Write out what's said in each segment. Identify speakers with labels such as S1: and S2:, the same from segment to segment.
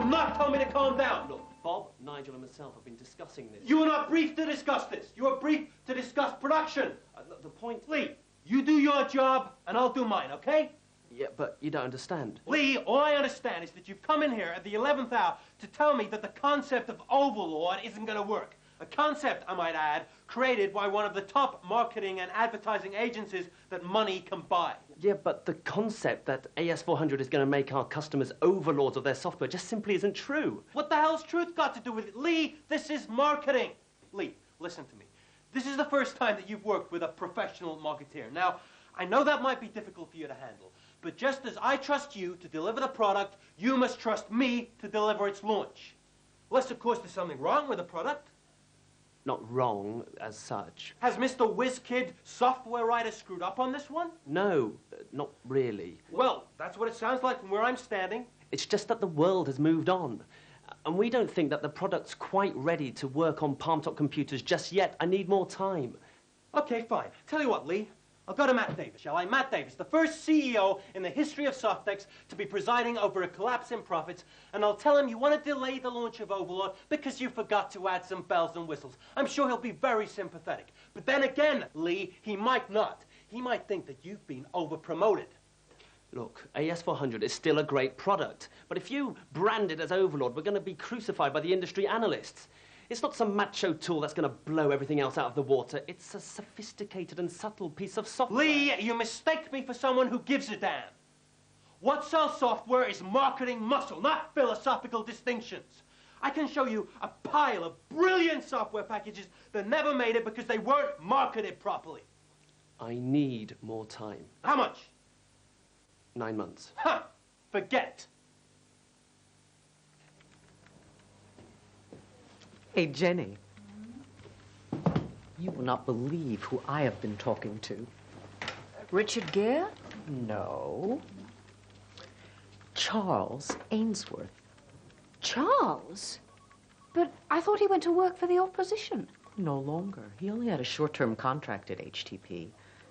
S1: will not tell me to calm down.
S2: Look, Bob, Nigel, and myself have been discussing this.
S1: You were not briefed to discuss this. You were briefed to discuss production.
S2: The point...
S1: Lee, you do your job, and I'll do mine, okay?
S2: Yeah, but you don't understand.
S1: Lee, all I understand is that you've come in here at the 11th hour to tell me that the concept of Overlord isn't going to work. A concept, I might add, created by one of the top marketing and advertising agencies that money can buy.
S2: Yeah, but the concept that AS400 is going to make our customers overlords of their software just simply isn't true.
S1: What the hell's truth got to do with it? Lee, this is marketing. Lee, listen to me. This is the first time that you've worked with a professional marketeer. Now, I know that might be difficult for you to handle, but just as I trust you to deliver the product, you must trust me to deliver its launch. Unless, of course, there's something wrong with the product.
S2: Not wrong as such.
S1: Has Mr. WizKid software writer screwed up on this one?
S2: No, not really.
S1: Well, that's what it sounds like from where I'm standing.
S2: It's just that the world has moved on. And we don't think that the product's quite ready to work on palm-top computers just yet. I need more time.
S1: Okay, fine. Tell you what, Lee. I'll go to Matt Davis, shall I? Matt Davis, the first CEO in the history of Softex to be presiding over a collapse in profits, and I'll tell him you want to delay the launch of Overlord because you forgot to add some bells and whistles. I'm sure he'll be very sympathetic. But then again, Lee, he might not. He might think that you've been over-promoted.
S2: Look, AS400 is still a great product, but if you brand it as Overlord, we're going to be crucified by the industry analysts. It's not some macho tool that's going to blow everything else out of the water. It's a sophisticated and subtle piece of software.
S1: Lee, you mistake me for someone who gives a damn. What sells software is marketing muscle, not philosophical distinctions. I can show you a pile of brilliant software packages that never made it because they weren't marketed properly.
S2: I need more time.
S1: How much?
S2: 9 months.
S1: Huh, forget.
S3: Hey, Jenny. You will not believe who I have been talking to.
S4: Richard Gere?
S3: No. Charles Ainsworth.
S4: Charles? But I thought he went to work for the opposition.
S3: No longer. He only had a short-term contract at HTP.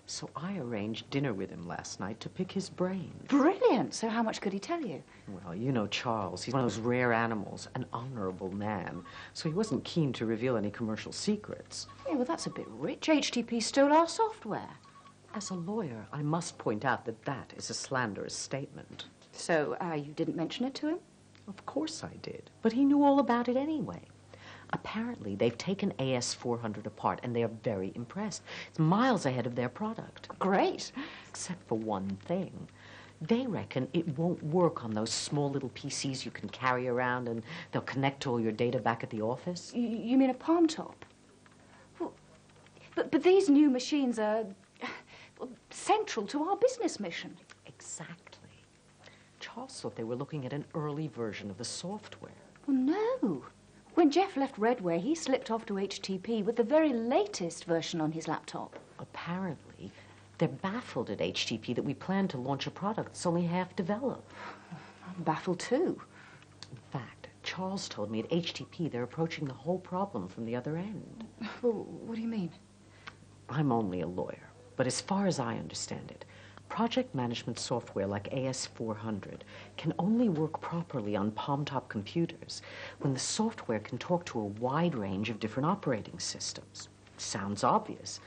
S3: So I arranged dinner with him last night to pick his brains.
S4: Brilliant. So how much could he tell you?
S3: Well, you know Charles. He's one of those rare animals, an honorable man. So he wasn't keen to reveal any commercial secrets.
S4: Yeah, well, that's a bit rich. HTP stole our software.
S3: As a lawyer, I must point out that that is a slanderous statement.
S4: So you didn't mention it to him?
S3: Of course I did. But he knew all about it anyway. Apparently, they've taken AS400 apart, and they are very impressed. It's miles ahead of their product.
S4: Great.
S3: Except for one thing. They reckon it won't work on those small little PCs you can carry around, and they'll connect to all your data back at the office.
S4: You mean a palm top? Well, but these new machines are central to our business mission.
S3: Exactly. Charles thought they were looking at an early version of the software.
S4: Well, no. When Jeff left Redware, he slipped off to HTP with the very latest version on his laptop.
S3: Apparently, they're baffled at HTP that we plan to launch a product that's only half developed.
S4: I'm baffled too.
S3: In fact, Charles told me at HTP they're approaching the whole problem from the other end.
S4: Well, what do you mean?
S3: I'm only a lawyer, but as far as I understand it, project management software like AS400 can only work properly on palm-top computers when the software can talk to a wide range of different operating systems. Sounds obvious,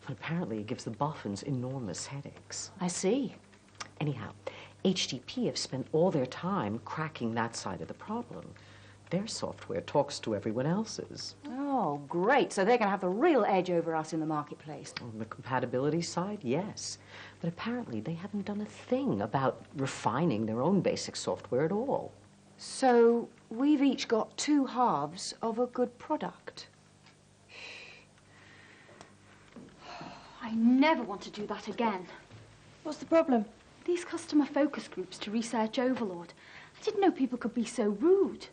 S3: but apparently it gives the boffins enormous headaches.
S4: I see.
S3: Anyhow, HTP have spent all their time cracking that side of the problem. Their software talks to everyone else's.
S4: Oh, great. So they're going to have the real edge over us in the marketplace.
S3: On the compatibility side, yes. But apparently they haven't done a thing about refining their own basic software at all.
S4: So we've each got two halves of a good product.
S5: I never want to do that again.
S6: What's the problem?
S5: These customer focus groups to research Overlord. I didn't know people could be so rude.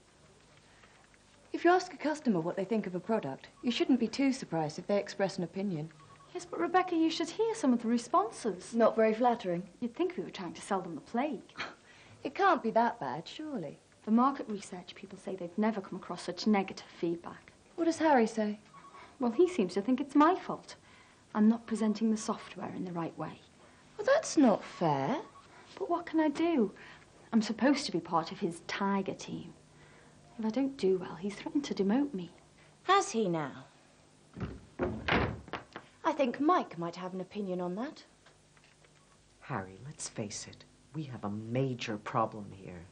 S6: If you ask a customer what they think of a product, you shouldn't be too surprised if they express an opinion.
S5: Yes, but Rebecca, you should hear some of the responses.
S6: Not very flattering.
S5: You'd think we were trying to sell them the plague.
S6: It can't be that bad, surely.
S5: The market research people say they've never come across such negative feedback.
S6: What does Harry say?
S5: Well, he seems to think it's my fault. I'm not presenting the software in the right way.
S6: Well, that's not fair.
S5: But what can I do? I'm supposed to be part of his Tiger team. If I don't do well, he's threatened to demote me.
S7: Has he now? I think Mike might have an opinion on that.
S3: Harry, let's face it. We have a major problem here.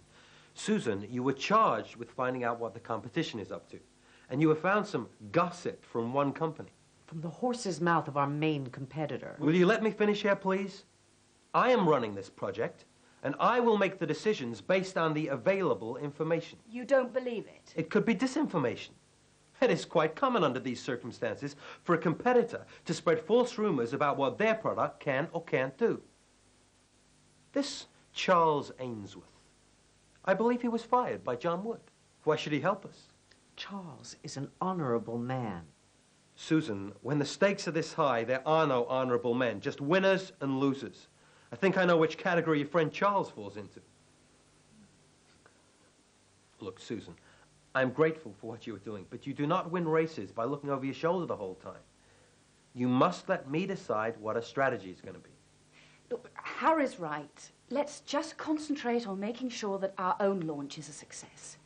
S1: Susan, you were charged with finding out what the competition is up to. And you have found some gossip from one company.
S3: From the horse's mouth of our main competitor.
S1: Will you let me finish here, please? I am running this project, and I will make the decisions based on the available information.
S7: You don't believe it?
S1: It could be disinformation. It is quite common under these circumstances for a competitor to spread false rumors about what their product can or can't do. This Charles Ainsworth, I believe he was fired by John Wood. Why should he help us?
S3: Charles is an honorable man.
S1: Susan, when the stakes are this high, there are no honorable men, just winners and losers. I think I know which category your friend Charles falls into. Look, Susan, I'm grateful for what you are doing, but you do not win races by looking over your shoulder the whole time. You must let me decide what a strategy is going to be.
S4: Look, Harry's right. Let's just concentrate on making sure that our own launch is a success.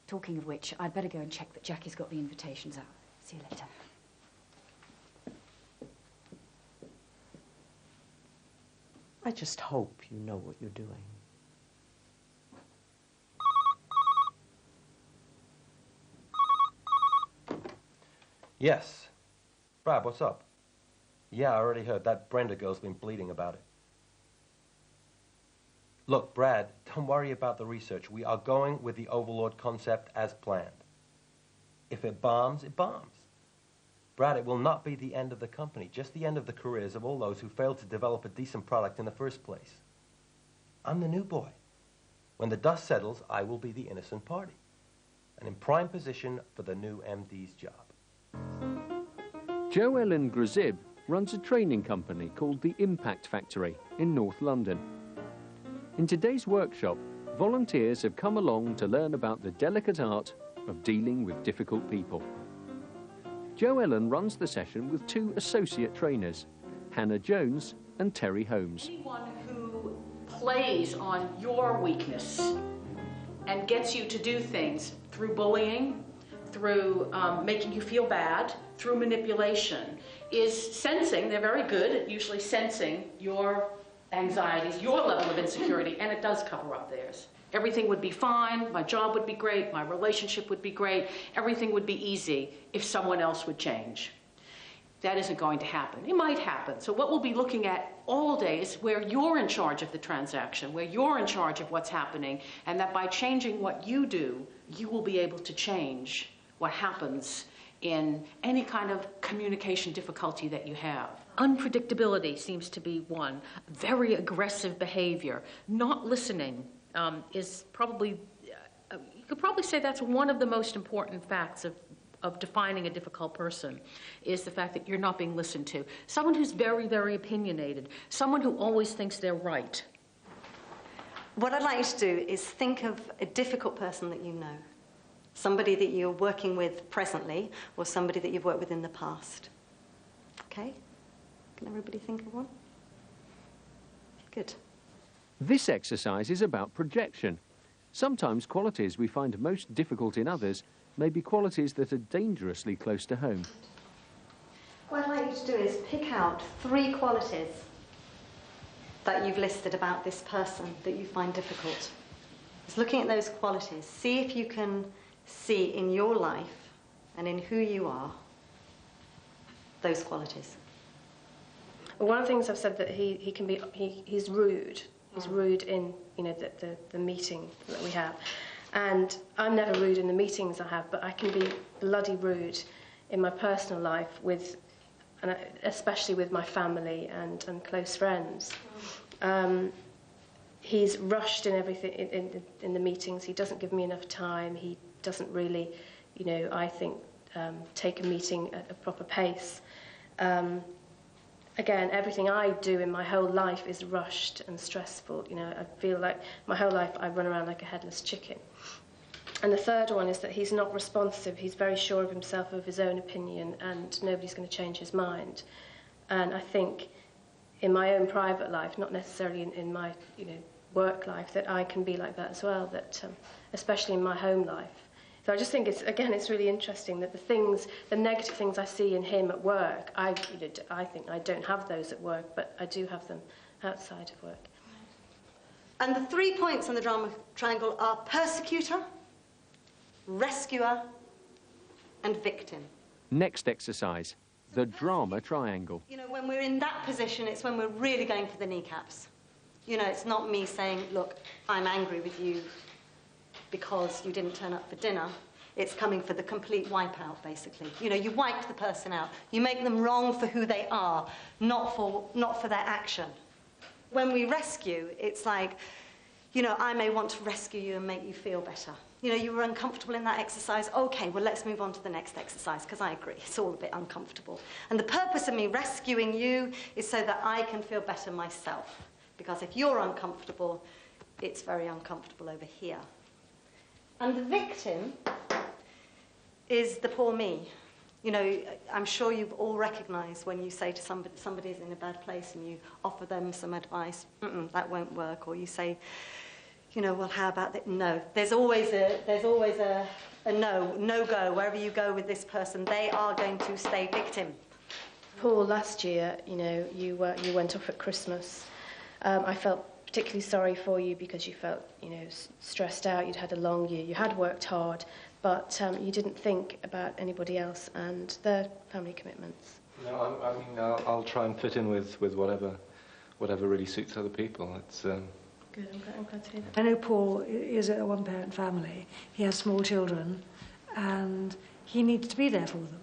S4: Talking of which, I'd better go and check that Jackie's got the invitations out. See you later.
S3: I just hope you know what you're doing.
S1: Yes. Brad, what's up? Yeah, I already heard. That Brenda girl's been bleeding about it. Look, Brad, don't worry about the research. We are going with the Overlord concept as planned. If it bombs, it bombs. Brad, it will not be the end of the company, just the end of the careers of all those who failed to develop a decent product in the first place. I'm the new boy. When the dust settles, I will be the innocent party, and in prime position for the new MD's job.
S8: Jo-Ellen Grzib runs a training company called the Impact Factory in North London. In today's workshop, volunteers have come along to learn about the delicate art of dealing with difficult people. Jo-Ellen runs the session with two associate trainers, Hannah Jones and Terry Holmes.
S9: Anyone who plays on your weakness and gets you to do things through bullying, through making you feel bad, through manipulation, is sensing, they're very good at usually sensing your anxieties, your level of insecurity, and it does cover up theirs. Everything would be fine, my job would be great, my relationship would be great, everything would be easy if someone else would change. That isn't going to happen. It might happen. So what we'll be looking at all day is where you're in charge of the transaction, where you're in charge of what's happening, and that by changing what you do, you will be able to change what happens in any kind of communication difficulty that you have. Unpredictability seems to be one. Very aggressive behavior. Not listening is probably, you could probably say that's one of the most important facts of defining a difficult person, is the fact that you're not being listened to. Someone who's very, very opinionated. Someone who always thinks they're right.
S10: What I'd like you to do is think of a difficult person that you know. Somebody that you're working with presently, or somebody that you've worked with in the past. Okay? Can everybody think of one? Good.
S8: This exercise is about projection. Sometimes qualities we find most difficult in others may be qualities that are dangerously close to home.
S10: What I'd like you to do is pick out 3 qualities that you've listed about this person that you find difficult. Just looking at those qualities, see if you can see in your life and in who you are those qualities.
S11: Well, one of the things I've said that he's rude. He's rude in the meeting that we have, and I'm never rude in the meetings I have, but I can be bloody rude in my personal life and especially with my family and close friends. He's rushed in everything in the meetings. He doesn't give me enough time. He doesn't really, I think, take a meeting at a proper pace. Again, everything I do in my whole life is rushed and stressful. I feel like my whole life I run around like a headless chicken. And the third one is that he's not responsive. He's very sure of himself, of his own opinion, and nobody's going to change his mind. And I think in my own private life, not necessarily in my work life, that I can be like that as well, that especially in my home life, So I just think it's really interesting that the negative things I see in him at work, I think I don't have those at work, but I do have them outside of work.
S10: And the 3 points on the drama triangle are persecutor, rescuer, and victim.
S8: Next exercise, the drama triangle.
S10: You know, when we're in that position, it's when we're really going for the kneecaps. You know, it's not me saying, look, I'm angry with you because you didn't turn up for dinner. It's coming for the complete wipeout, basically. You know, you wipe the person out. You make them wrong for who they are, not for their action. When we rescue, it's like, you know, I may want to rescue you and make you feel better. You know, you were uncomfortable in that exercise. Okay, well, let's move on to the next exercise, because I agree, it's all a bit uncomfortable. And the purpose of me rescuing you is so that I can feel better myself. Because if you're uncomfortable, it's very uncomfortable over here. And the victim is the poor me. You know, I'm sure you've all recognised when you say to somebody's in a bad place and you offer them some advice, that won't work, or you say, you know, well, how about that? No, there's always a no-go. Wherever you go with this person, they are going to stay victim.
S11: Paul, last year, you know, you went off at Christmas. I felt particularly sorry for you because you felt, you know, stressed out. You'd had a long year. You had worked hard, but you didn't think about anybody else and their family commitments.
S12: No, I mean, I'll try and fit in with whatever really suits other people. It's
S11: Good. I'm glad to hear that.
S13: I know Paul is a one-parent family. He has small children, and he needs to be there for them.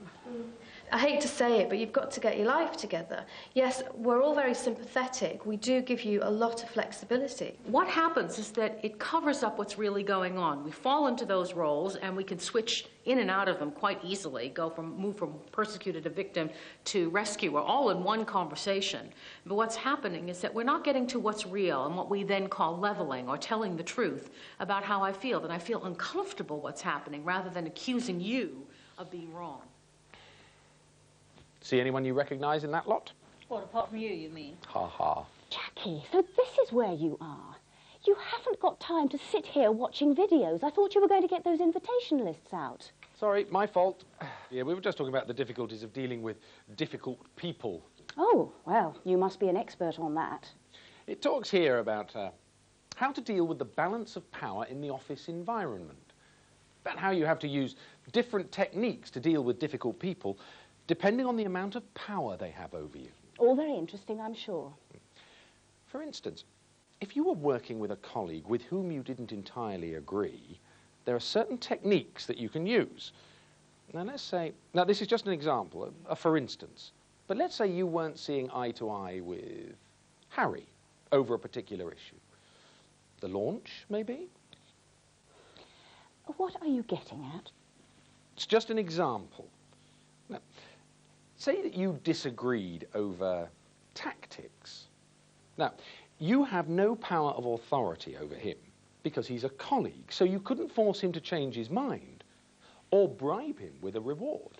S11: I hate to say it, but you've got to get your life together. Yes, we're all very sympathetic. We do give you a lot of flexibility.
S9: What happens is that it covers up what's really going on. We fall into those roles and we can switch in and out of them quite easily, move from persecuted to victim to rescuer, all in one conversation. But what's happening is that we're not getting to what's real and what we then call leveling or telling the truth about how I feel, that I feel uncomfortable what's happening rather than accusing you of being wrong.
S14: See anyone you recognise in that lot?
S15: What, apart from you mean?
S14: Ha ha.
S15: Jackie, so this is where you are. You haven't got time to sit here watching videos. I thought you were going to get those invitation lists out.
S14: Sorry, my fault. Yeah, we were just talking about the difficulties of dealing with difficult people.
S15: Oh, well, you must be an expert on that.
S14: It talks here about how to deal with the balance of power in the office environment. About how you have to use different techniques to deal with difficult people, depending on the amount of power they have over you.
S15: All very interesting, I'm sure.
S14: For instance, if you were working with a colleague with whom you didn't entirely agree, there are certain techniques that you can use. Now, let's say, now this is just an example, a for instance, but let's say you weren't seeing eye to eye with Harry over a particular issue. The launch, maybe?
S15: What are you getting at?
S14: It's just an example. Now, say that you disagreed over tactics. Now, you have no power of authority over him because he's a colleague, so you couldn't force him to change his mind or bribe him with a reward.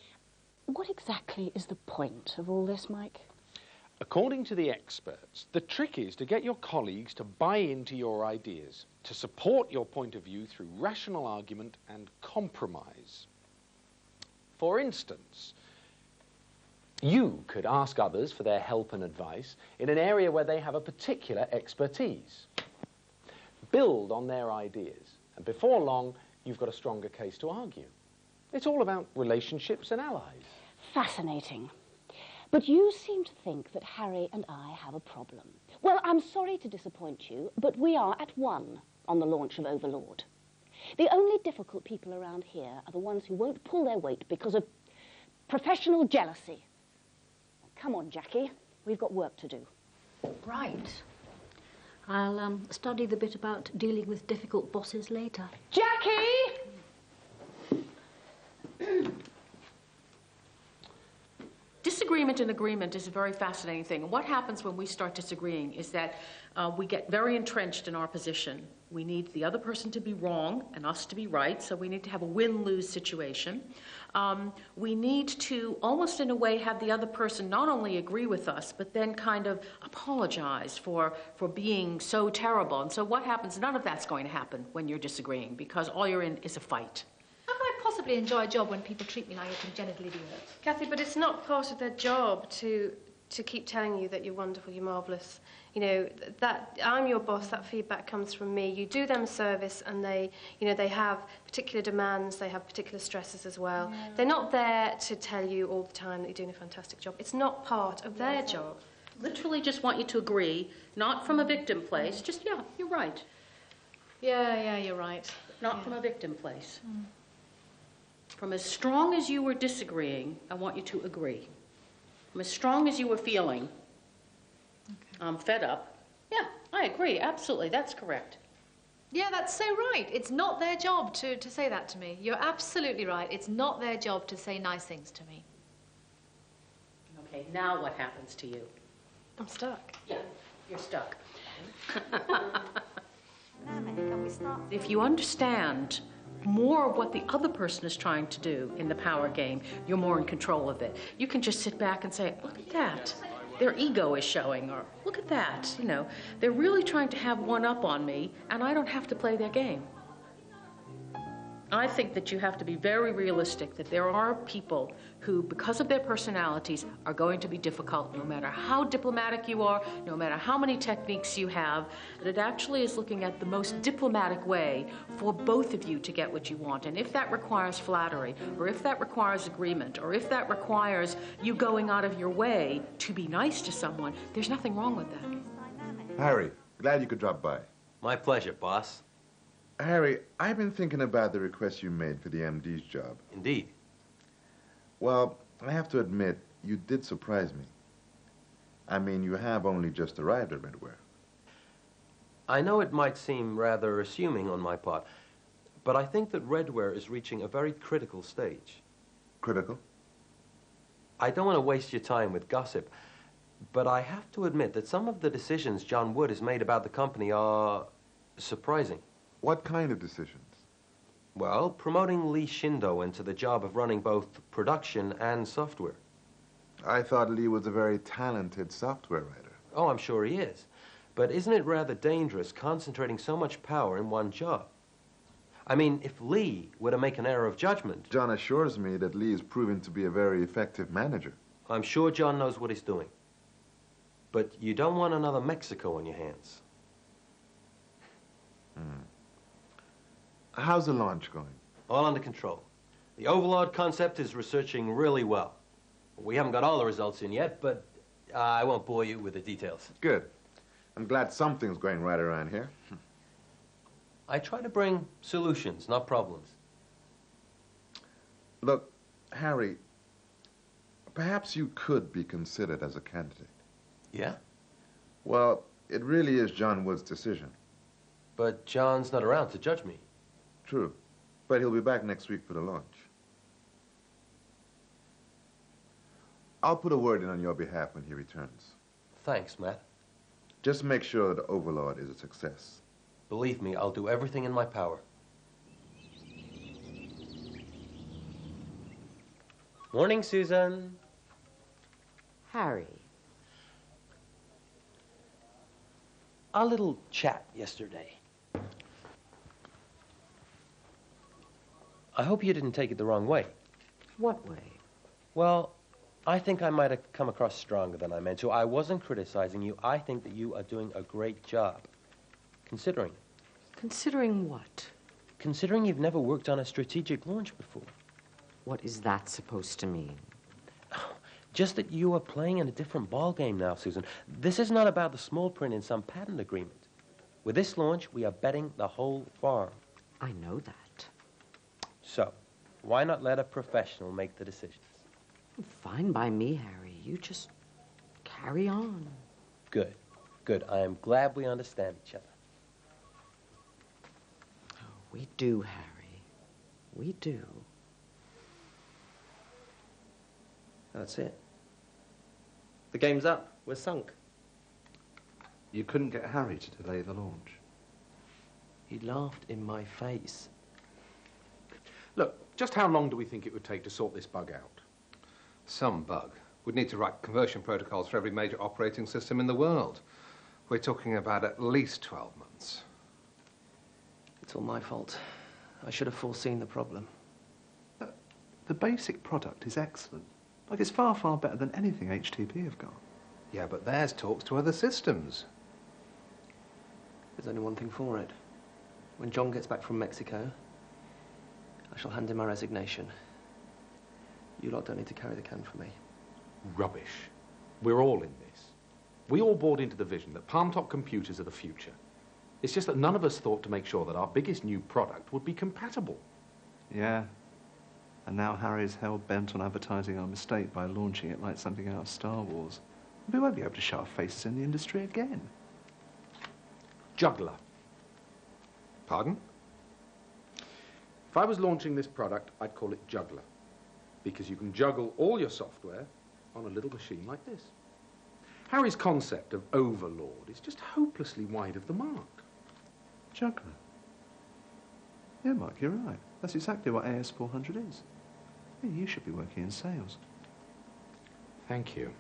S15: What exactly is the point of all this, Mike?
S14: According to the experts, the trick is to get your colleagues to buy into your ideas, to support your point of view through rational argument and compromise. For instance, you could ask others for their help and advice in an area where they have a particular expertise. Build on their ideas, and before long, you've got a stronger case to argue. It's all about relationships and allies.
S15: Fascinating. But you seem to think that Harry and I have a problem. Well, I'm sorry to disappoint you, but we are at one on the launch of Overlord. The only difficult people around here are the ones who won't pull their weight because of professional jealousy. Come on, Jackie. We've got work to do.
S5: Right. I'll study the bit about dealing with difficult bosses later.
S15: Jackie!
S9: Disagreement and agreement is a very fascinating thing. What happens when we start disagreeing is that we get very entrenched in our position. We need the other person to be wrong and us to be right, so we need to have a win-lose situation. We need to, almost in a way, have the other person not only agree with us, but then kind of apologize for being so terrible. And so what happens? None of that's going to happen when you're disagreeing, because all you're in is a fight. How can I
S16: possibly enjoy a job when people treat me like a congenital idiot?
S11: Kathy, but it's not part of their job to keep telling you that you're wonderful, you're marvellous. You know, that I'm your boss, that feedback comes from me. You do them a service and they, you know, they have particular demands, they have particular stresses as well. Yeah. They're not there to tell you all the time that you're doing a fantastic job. It's not part of their job.
S9: Literally just want you to agree, not from a victim place, just, yeah, you're right.
S16: Yeah, you're right.
S9: Not from a victim place. From as strong as you were disagreeing, I want you to agree. From as strong as you were feeling, I'm fed up. Yeah, I agree, absolutely, that's correct.
S16: Yeah, that's so right. It's not their job to say that to me. You're absolutely right. It's not their job to say nice things to me.
S9: Okay, now what happens to you?
S11: I'm stuck.
S9: Yeah, you're stuck. If you understand more of what the other person is trying to do in the power game, you're more in control of it. You can just sit back and say, look at that. Their ego is showing, or look at that. You know, they're really trying to have one up on me, and I don't have to play their game. I think that you have to be very realistic that there are people who, because of their personalities, are going to be difficult, no matter how diplomatic you are, no matter how many techniques you have, that it actually is looking at the most diplomatic way for both of you to get what you want. And if that requires flattery, or if that requires agreement, or if that requires you going out of your way to be nice to someone, there's nothing wrong with that.
S17: Harry, glad you could drop by.
S1: My pleasure, boss.
S17: Harry, I've been thinking about the request you made for the MD's job.
S1: Indeed.
S17: Well, I have to admit, you did surprise me. I mean, you have only just arrived at Redware.
S1: I know it might seem rather assuming on my part, but I think that Redware is reaching a very critical stage.
S17: Critical?
S1: I don't want to waste your time with gossip, but I have to admit that some of the decisions John Wood has made about the company are surprising.
S17: What kind of decisions?
S1: Well, promoting Lee Shindo into the job of running both production and software.
S17: I thought Lee was a very talented software writer.
S1: Oh, I'm sure he is. But isn't it rather dangerous concentrating so much power in one job? I mean, if Lee were to make an error of judgment...
S17: John assures me that Lee is proving to be a very effective manager.
S1: I'm sure John knows what he's doing. But you don't want another Mexico on your hands.
S17: How's the launch going?
S1: All under control. The Overlord concept is researching really well. We haven't got all the results in yet, but I won't bore you with the details.
S17: Good. I'm glad something's going right around here.
S1: I try to bring solutions, not problems.
S17: Look, Harry, perhaps you could be considered as a candidate.
S1: Yeah?
S17: Well, it really is John Wood's decision.
S1: But John's not around to judge me.
S17: True. But he'll be back next week for the launch. I'll put a word in on your behalf when he returns.
S1: Thanks, Matt.
S17: Just make sure that Overlord is a success.
S1: Believe me, I'll do everything in my power. Morning, Susan.
S3: Harry.
S1: Our little chat yesterday. I hope you didn't take it the wrong way.
S3: What way?
S1: Well, I think I might have come across stronger than I meant to. I wasn't criticizing you. I think that you are doing a great job. Considering.
S3: Considering what?
S1: Considering you've never worked on a strategic launch before.
S3: What is that supposed to mean?
S1: Just that you are playing in a different ballgame now, Susan. This is not about the small print in some patent agreement. With this launch, we are betting the whole farm.
S3: I know that.
S1: So, why not let a professional make the decisions?
S3: Fine by me, Harry. You just carry on.
S1: Good. Good. I am glad we understand each other.
S3: Oh, we do, Harry. We do.
S2: That's it. The game's up. We're sunk.
S12: You couldn't get Harry to delay the launch.
S1: He laughed in my face.
S14: Look, just how long do we think it would take to sort this bug out?
S18: Some bug. We'd need to write conversion protocols for every major operating system in the world. We're talking about at least 12 months.
S2: It's all my fault. I should have foreseen the problem.
S19: The basic product is excellent. Like, it's far, far better than anything HTP have got.
S18: Yeah, but theirs talks to other systems.
S2: There's only one thing for it. When John gets back from Mexico, I shall hand him my resignation. You lot don't need to carry the can for me.
S14: Rubbish. We're all in this. We all bought into the vision that palm-top computers are the future. It's just that none of us thought to make sure that our biggest new product would be compatible.
S19: Yeah. And now Harry's hell-bent on advertising our mistake by launching it like something out of Star Wars. We won't be able to show our faces in the industry again.
S14: Juggler.
S18: Pardon?
S14: If I was launching this product, I'd call it Juggler, because you can juggle all your software on a little machine like this. Harry's concept of overlord is just hopelessly wide of the mark.
S19: Juggler. Yeah, Mike, you're right. That's exactly what AS400 is. Yeah, you should be working in sales.
S14: Thank you.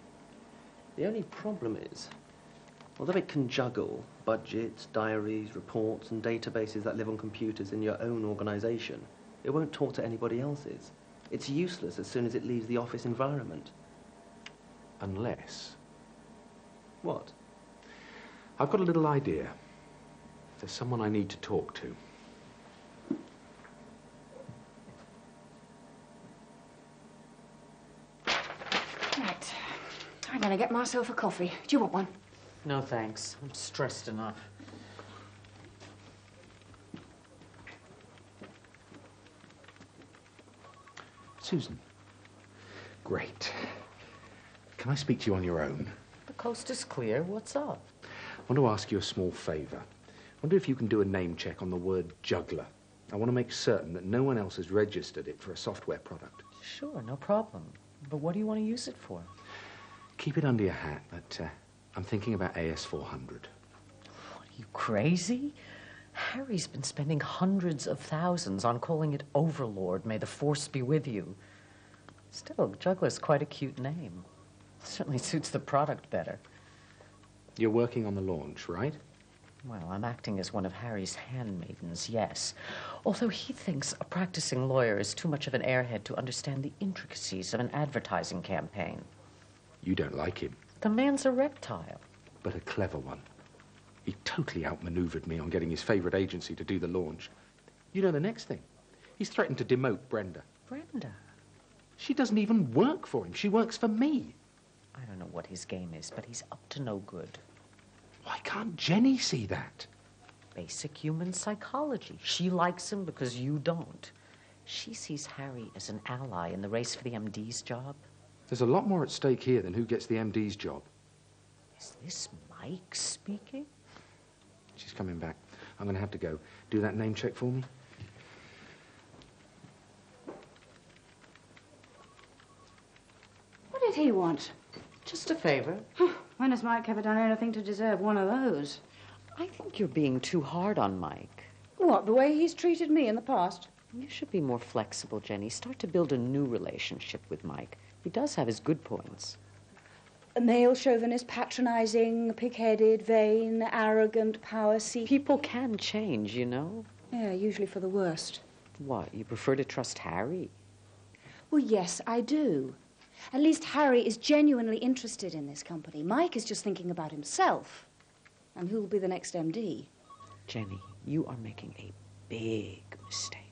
S2: The only problem is, although it can juggle budgets, diaries, reports, and databases that live on computers in your own organisation, it won't talk to anybody else's. It's useless as soon as it leaves the office environment.
S14: Unless...
S2: What?
S14: I've got a little idea. There's someone I need to talk to.
S4: Right. I'm going to get myself a coffee. Do you want one?
S3: No, thanks. I'm stressed enough.
S14: Susan. Great. Can I speak to you on your own?
S3: The coast is clear. What's up?
S14: I want to ask you a small favour. I wonder if you can do a name check on the word juggler. I want to make certain that no one else has registered it for a software product.
S3: Sure, no problem. But what do you want to use it for?
S14: Keep it under your hat, but I'm thinking about AS400.
S3: Are you crazy? Harry's been spending hundreds of thousands on calling it Overlord. May the Force be with you. Still, Juggler's quite a cute name. Certainly suits the product better.
S14: You're working on the launch, right?
S3: Well, I'm acting as one of Harry's handmaidens, yes. Although he thinks a practicing lawyer is too much of an airhead to understand the intricacies of an advertising campaign.
S14: You don't like him.
S3: The man's a reptile.
S14: But a clever one. He totally outmaneuvered me on getting his favourite agency to do the launch. You know the next thing? He's threatened to demote Brenda.
S3: Brenda?
S14: She doesn't even work for him. She works for me.
S3: I don't know what his game is, but he's up to no good.
S14: Why can't Jenny see that?
S3: Basic human psychology. She likes him because you don't. She sees Harry as an ally in the race for the MD's job.
S14: There's a lot more at stake here than who gets the MD's job.
S3: Is this Mike speaking?
S14: She's coming back. I'm going to have to go. Do that name check for me.
S4: What did he want?
S3: Just a favor.
S4: When has Mike ever done anything to deserve one of those?
S3: I think you're being too hard on Mike.
S4: What, the way he's treated me in the past?
S3: You should be more flexible, Jenny. Start to build a new relationship with Mike. He does have his good points.
S4: A male chauvinist, patronizing, pig-headed, vain, arrogant, power-seeking.
S3: People can change, you know.
S4: Yeah, usually for the worst.
S3: What, you prefer to trust Harry?
S4: Well, yes, I do. At least Harry is genuinely interested in this company. Mike is just thinking about himself. And who'll be the next MD?
S3: Jenny, you are making a big mistake.